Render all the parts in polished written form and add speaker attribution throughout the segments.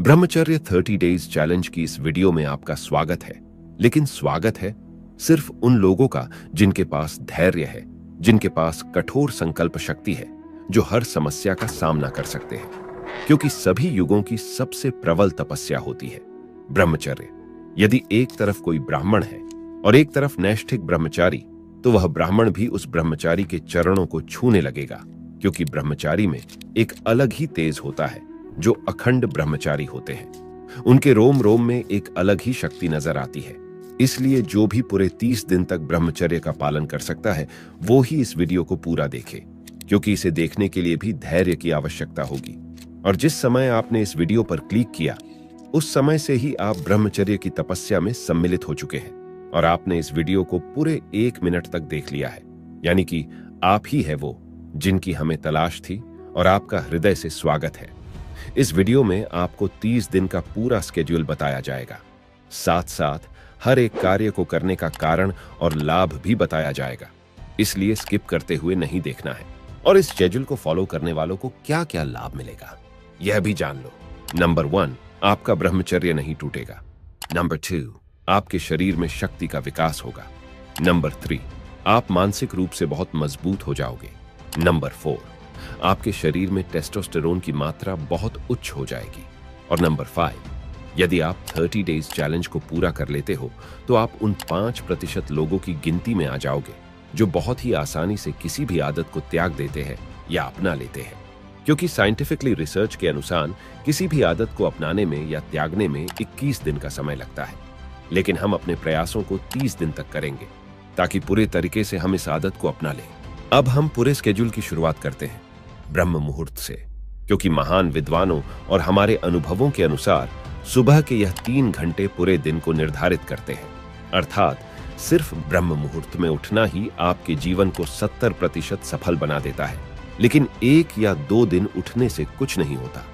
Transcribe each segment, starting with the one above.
Speaker 1: ब्रह्मचर्य 30 days challenge की इस वीडियो में आपका स्वागत है। लेकिन स्वागत है सिर्फ उन लोगों का जिनके पास धैर्य है, जिनके पास कठोर संकल्प शक्ति है, जो हर समस्या का सामना कर सकते हैं। क्योंकि सभी युगों की सबसे प्रबल तपस्या होती है ब्रह्मचर्य। यदि एक तरफ कोई ब्राह्मण है और एक तरफ नैष्ठिक ब्रह्मचारी, तो वह ब्राह्मण भी उस ब्रह्मचारी के चरणों को छूने लगेगा, क्योंकि ब्रह्मचारी में एक अलग ही तेज होता है जो अखंड ब्रह्मचारी होते हैं। उनके रोम रोम में एक अलग ही शक्ति नजर आती है। इसलिए जो भी पूरे 30 दिन तक ब्रह्मचर्य का पालन कर सकता है, वो ही इस वीडियो को पूरा देखे, क्योंकि इसे देखने के लिए भी धैर्य की आवश्यकता होगी। और जिस समय आपने इस वीडियो पर क्लिक किया, उस समय से ही आप ब्रह्मचर्य की तपस्या में सम्मिलित हो चुके हैं और आपने इस वीडियो को पूरे 1 मिनट तक देख लिया है। यानी कि आप ही है वो जिनकी हमें तलाश थी, और आपका हृदय से स्वागत है। इस वीडियो में आपको 30 दिन का पूरा स्केड्यूल बताया जाएगा। साथ साथ हर एक कार्य को करने का कारण और लाभ भी बताया जाएगा। इसलिए स्किप करते हुए नहीं देखना है। और इस शेड्यूल को फॉलो करने वालों को क्या क्या लाभ मिलेगा, यह भी जान लो। नंबर 1, आपका ब्रह्मचर्य नहीं टूटेगा। नंबर 2, आपके शरीर में शक्ति का विकास होगा। नंबर 3, आप मानसिक रूप से बहुत मजबूत हो जाओगे। नंबर 4, आपके शरीर में टेस्टोस्टेरोन की मात्रा बहुत उच्च हो जाएगी। और नंबर 5, यदि आप 30 डेज चैलेंज को पूरा कर लेते हो, तो आप उन 5% लोगों की गिनती में आ जाओगे जो बहुत ही आसानी से किसी भी आदत को त्याग देते हैं या अपना लेते हैं। क्योंकि साइंटिफिकली रिसर्च के अनुसार किसी भी आदत को अपनाने में या त्यागने में 21 दिन का समय लगता है, लेकिन हम अपने प्रयासों को 30 दिन तक करेंगे, ताकि पूरे तरीके से हम इस आदत को अपना लें। अब हम पूरे स्केड्यूल की शुरुआत करते हैं ब्रह्म मुहूर्त से, क्योंकि महान विद्वानों और हमारे अनुभवों के अनुसार सुबह के यह 3 घंटे पूरे दिन को निर्धारित करते हैं। अर्थात सिर्फ ब्रह्म मुहूर्त में उठना ही आपके जीवन को 70% सफल बना देता है। लेकिन 1 या 2 दिन उठने से कुछ नहीं होता।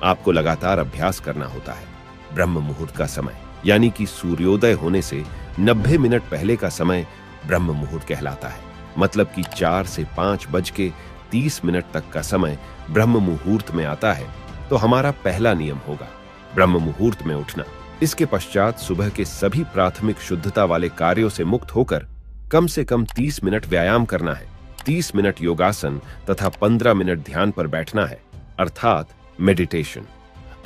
Speaker 1: आपको लगातार अभ्यास करना होता है। ब्रह्म मुहूर्त का समय, यानी कि सूर्योदय होने से 90 मिनट पहले का समय ब्रह्म मुहूर्त कहलाता है। मतलब कि 4 से 5:30 तक का समय ब्रह्म मुहूर्त में आता है। तो हमारा पहला नियम होगा ब्रह्म मुहूर्त में उठना। इसके पश्चात सुबह के सभी प्राथमिक शुद्धता वाले कार्यों से मुक्त होकर कम से कम 30 मिनट व्यायाम करना है। 30 मिनट योगासन तथा 15 मिनट ध्यान पर बैठना है, अर्थात मेडिटेशन।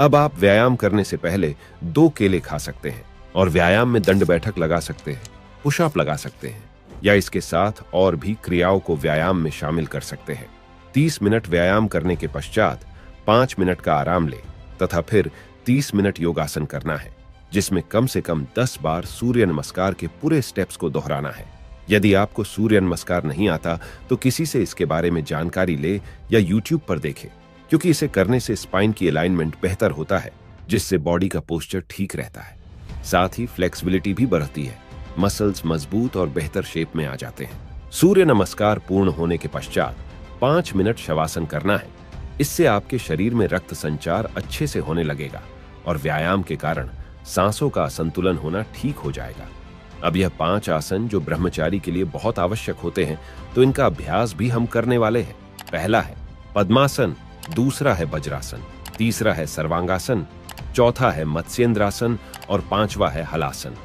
Speaker 1: अब आप व्यायाम करने से पहले 2 केले खा सकते हैं और व्यायाम में दंड बैठक लगा सकते हैं, पुशअप लगा सकते हैं, या इसके साथ और भी क्रियाओं को व्यायाम में शामिल कर सकते हैं। 30 मिनट व्यायाम करने के पश्चात 5 मिनट का आराम ले तथा फिर 30 मिनट योगासन करना है, जिसमें कम से कम 10 बार सूर्य नमस्कार के पूरे स्टेप्स को दोहराना है। यदि आपको सूर्य नमस्कार नहीं आता, तो किसी से इसके बारे में जानकारी ले या YouTube पर देखे, क्योंकि इसे करने से स्पाइन की अलाइनमेंट बेहतर होता है, जिससे बॉडी का पोस्चर ठीक रहता है। साथ ही फ्लेक्सिबिलिटी भी बढ़ती है, मसल्स मजबूत और बेहतर शेप में आ जाते हैं। सूर्य नमस्कार पूर्ण होने के पश्चात 5 मिनट शवासन करना है। इससे आपके शरीर में रक्त संचार अच्छे से होने लगेगा और व्यायाम के कारण सांसों का संतुलन होना ठीक हो जाएगा। अब यह 5 आसन जो ब्रह्मचारी के लिए बहुत आवश्यक होते हैं, तो इनका अभ्यास भी हम करने वाले हैं। पहला है पद्मासन, दूसरा है वज्रासन, तीसरा है सर्वांगासन, चौथा है मत्स्येंद्रासन और 5वां है हलासन।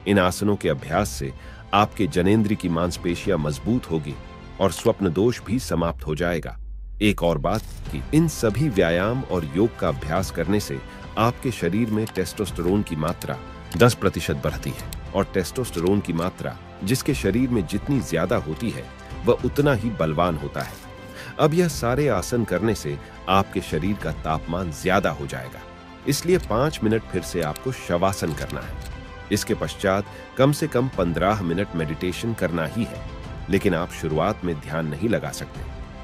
Speaker 1: इन आसनों के अभ्यास से आपके जनेंद्र की मांसपेशियां मजबूत होगी और स्वप्न दोष भी समाप्त हो जाएगा। एक और बात कि इन सभी व्यायाम और योग का अभ्यास करने से आपके शरीर में टेस्टोस्टेरोन की मात्रा 10% बढ़ती है, और टेस्टोस्टेरोन की मात्रा जिसके शरीर में जितनी ज्यादा होती है, वह उतना ही बलवान होता है। अब यह सारे आसन करने से आपके शरीर का तापमान ज्यादा हो जाएगा। इसलिए 5 मिनट फिर से आपको शवासन करना है। इसके पश्चात कम से कम 15 मिनट मेडिटेशन करना ही है। लेकिन आप शुरुआत में ध्यान नहीं लगा सकते,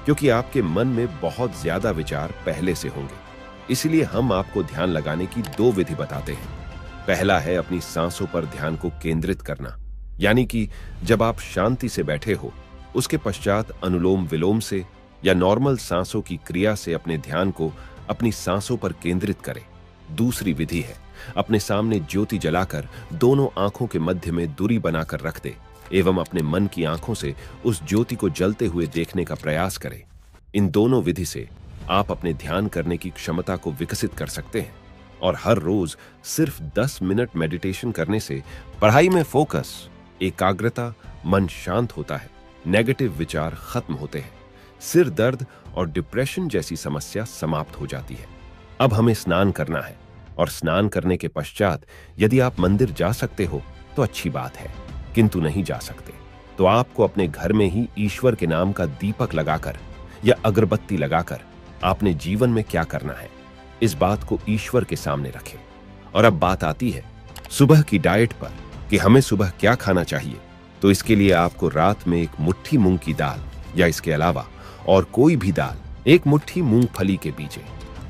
Speaker 1: क्योंकि आपके मन में बहुत ज्यादा विचार पहले से होंगे। इसलिए हम आपको ध्यान लगाने की 2 विधि बताते हैं। पहला है अपनी सांसों पर ध्यान को केंद्रित करना, यानी कि जब आप शांति से बैठे हो, उसके पश्चात अनुलोम विलोम से या नॉर्मल सांसों की क्रिया से अपने ध्यान को अपनी सांसों पर केंद्रित करें। दूसरी विधि है अपने सामने ज्योति जलाकर दोनों आंखों के मध्य में दूरी बनाकर रख दे एवं अपने मन की आंखों से उस ज्योति को जलते हुए देखने का प्रयास करें। इन दोनों विधि से आप अपने ध्यान करने की क्षमता को विकसित कर सकते हैं और हर रोज सिर्फ 10 मिनट मेडिटेशन करने से पढ़ाई में फोकस, एकाग्रता, मन शांत होता है, नेगेटिव विचार खत्म होते हैं, सिर दर्द और डिप्रेशन जैसी समस्या समाप्त हो जाती है। अब हमें स्नान करना है और स्नान करने के पश्चात यदि आप मंदिर जा सकते हो तो अच्छी बात है, किंतु नहीं जा सकते तो आपको अपने घर में ही ईश्वर के नाम का दीपक लगाकर या अगरबत्ती लगाकर आपने जीवन में क्या करना है इस बात को ईश्वर के सामने रखें। और अब बात आती है सुबह की डाइट पर कि हमें सुबह क्या खाना चाहिए। तो इसके लिए आपको रात में एक मुट्ठी मूंग की दाल या इसके अलावा और कोई भी दाल, एक मुट्ठी मूंगफली के बीजे,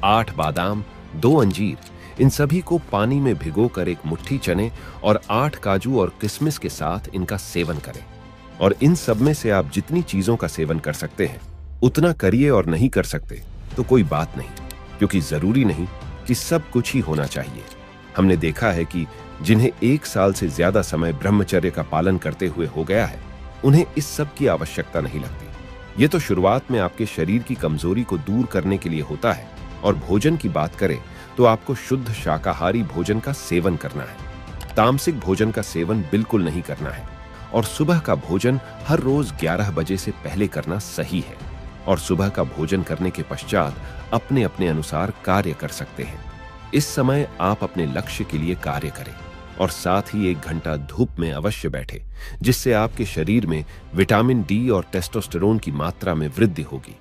Speaker 1: 8 बादाम, 2 अंजीर, इन सभी को पानी में भिगोकर एक मुट्ठी चने और 8 काजू और किशमिश के साथ इनका सेवन करें। और इन सब में से आप जितनी चीजों का सेवन कर सकते हैं उतना करिए, और नहीं कर सकते तो कोई बात नहीं, क्योंकि जरूरी नहीं कि सब कुछ ही होना चाहिए। हमने देखा है कि जिन्हें 1 साल से ज्यादा समय ब्रह्मचर्य का पालन करते हुए हो गया है, उन्हें इस सब की आवश्यकता नहीं लगती। ये तो शुरुआत में आपके शरीर की कमजोरी को दूर करने के लिए होता है। और भोजन की बात करें तो आपको शुद्ध शाकाहारी भोजन का सेवन करना है, तामसिक भोजन का सेवन बिल्कुल नहीं करना है। और सुबह का भोजन हर रोज 11 बजे से पहले करना सही है। और सुबह का भोजन करने के पश्चात अपने अपने अनुसार कार्य कर सकते हैं। इस समय आप अपने लक्ष्य के लिए कार्य करें और साथ ही 1 घंटा धूप में अवश्य बैठे, जिससे आपके शरीर में विटामिन डी और टेस्टोस्टेरोन की मात्रा में वृद्धि होगी।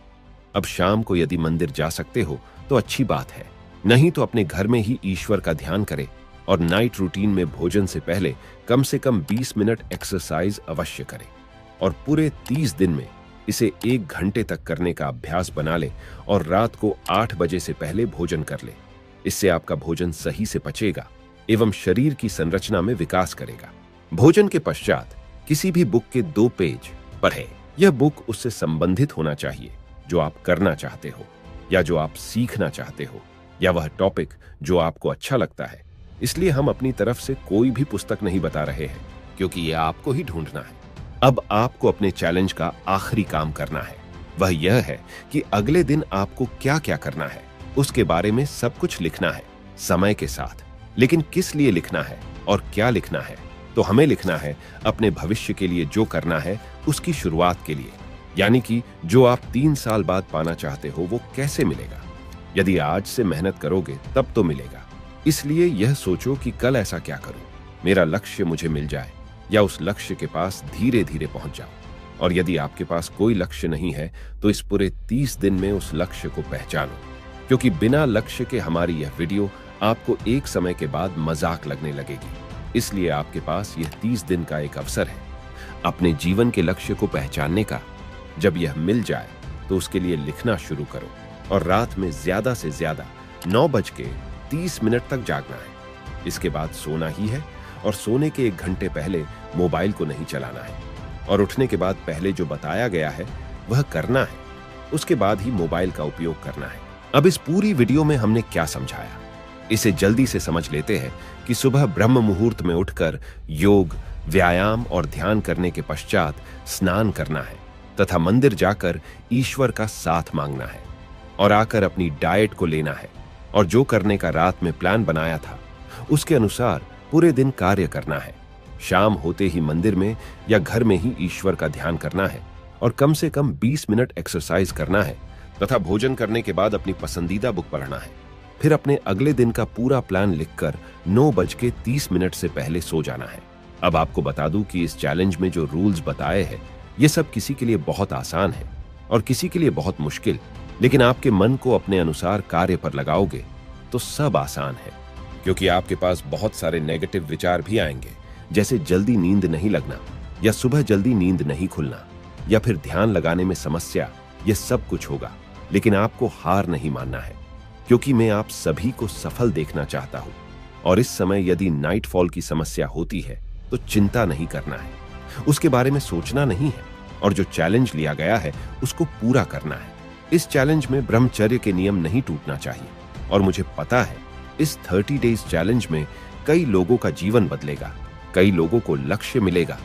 Speaker 1: अब शाम को यदि मंदिर जा सकते हो तो अच्छी बात है, नहीं तो अपने घर में ही ईश्वर का ध्यान करें। और नाइट रूटीन में भोजन से पहले कम से कम 20 मिनट एक्सरसाइज अवश्य करें। और पूरे 30 दिन में इसे 1 घंटे तक करने का अभ्यास बना ले और रात को 8 बजे से पहले भोजन कर ले। इससे आपका भोजन सही से पचेगा एवं शरीर की संरचना में विकास करेगा। भोजन के पश्चात किसी भी बुक के 2 पेज पढ़ें। यह बुक उससे संबंधित होना चाहिए जो आप करना चाहते हो या जो आप सीखना चाहते हो, या वह टॉपिक जो आपको अच्छा लगता है। इसलिए हम अपनी तरफ से कोई भी पुस्तक नहीं बता रहे हैं, क्योंकि यह आपको ही ढूंढना है। अब आपको अपने चैलेंज का आखिरी काम करना है। वह यह है कि अगले दिन आपको क्या क्या करना है उसके बारे में सब कुछ लिखना है, समय के साथ। लेकिन किस लिए लिखना है और क्या लिखना है? तो हमें लिखना है अपने भविष्य के लिए जो करना है उसकी शुरुआत के लिए, यानी कि जो आप 3 साल बाद पाना चाहते हो वो कैसे मिलेगा। यदि आज से मेहनत करोगे तब तो मिलेगा। इसलिए यह सोचो कि कल ऐसा क्या करूं, मेरा लक्ष्य मुझे मिल जाए, या उस लक्ष्य के पास धीरे धीरे पहुंच जाओ। और यदि आपके पास कोई लक्ष्य नहीं है तो इस पूरे 30 दिन में उस लक्ष्य को पहचानो, क्योंकि बिना लक्ष्य के हमारी यह वीडियो आपको एक समय के बाद मजाक लगने लगेगी। इसलिए आपके पास यह 30 दिन का एक अवसर है अपने जीवन के लक्ष्य को पहचानने का। जब यह मिल जाए तो उसके लिए लिखना शुरू करो और रात में ज्यादा से ज्यादा 9:30 तक जागना है। इसके बाद सोना ही है और सोने के 1 घंटे पहले मोबाइल को नहीं चलाना है। और उठने के बाद पहले जो बताया गया है वह करना है, उसके बाद ही मोबाइल का उपयोग करना है। अब इस पूरी वीडियो में हमने क्या समझाया, इसे जल्दी से समझ लेते हैं कि सुबह ब्रह्म मुहूर्त में उठकर योग, व्यायाम और ध्यान करने के पश्चात स्नान करना है तथा मंदिर जाकर ईश्वर का साथ मांगना है और आकर अपनी डाइट को लेना है और जो करने का रात में प्लान बनाया था उसके अनुसार पूरे दिन कार्य करना है। शाम होते ही मंदिर में या घर में ही ईश्वर का ध्यान करना है और कम से कम 20 मिनट एक्सरसाइज करना है तथा भोजन करने के बाद अपनी पसंदीदा बुक पढ़ना है। फिर अपने अगले दिन का पूरा प्लान लिखकर 9:30 से पहले सो जाना है। अब आपको बता दूं कि इस चैलेंज में जो रूल्स बताए हैं ये सब किसी के लिए बहुत आसान है और किसी के लिए बहुत मुश्किल, लेकिन आपके मन को अपने अनुसार कार्य पर लगाओगे तो सब आसान है। क्योंकि आपके पास बहुत सारे नेगेटिव विचार भी आएंगे, जैसे जल्दी नींद नहीं लगना या सुबह जल्दी नींद नहीं खुलना या फिर ध्यान लगाने में समस्या। ये सब कुछ होगा, लेकिन आपको हार नहीं मानना है, क्योंकि मैं आप सभी को सफल देखना चाहता हूं। और इस समय यदि नाइटफॉल की समस्या होती है तो चिंता नहीं करना है, उसके बारे में सोचना नहीं है और जो चैलेंज लिया गया है उसको पूरा करना है। इस चैलेंज में ब्रह्मचर्य के नियम नहीं टूटना चाहिए और मुझे पता है इस 30 डेज चैलेंज में कई लोगों का जीवन बदलेगा, कई लोगों को लक्ष्य मिलेगा,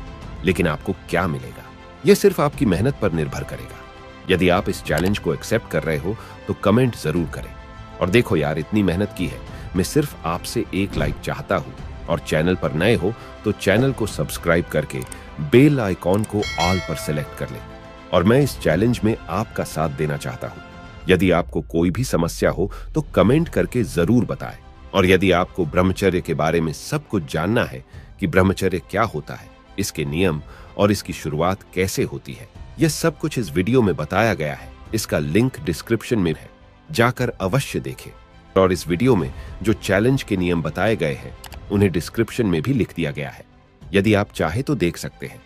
Speaker 1: लेकिन आपको क्या मिलेगा यह सिर्फ आपकी मेहनत पर निर्भर करेगा। यदि आप इस चैलेंज को एक्सेप्ट कर रहे हो तो कमेंट जरूर करें। और देखो यार, इतनी मेहनत की है, मैं सिर्फ आपसे एक लाइक चाहता हूं और चैनल पर नए हो तो चैनल को सब्सक्राइब करके बेल आइकॉन को ऑल पर सेलेक्ट कर लें। और मैं इस चैलेंज में आपका साथ देना चाहता हूं। यदि आपको कोई भी समस्या हो तो कमेंट करके जरूर बताएं। और यदि आपको ब्रह्मचर्य के बारे में सब कुछ जानना है कि ब्रह्मचर्य क्या होता है, इसके नियम और इसकी शुरुआत कैसे होती है, यह सब कुछ इस वीडियो में बताया गया है। इसका लिंक डिस्क्रिप्शन में है, जाकर अवश्य देखें। और इस वीडियो में जो चैलेंज के नियम बताए गए हैं उन्हें डिस्क्रिप्शन में भी लिख दिया गया है, यदि आप चाहे तो देख सकते हैं।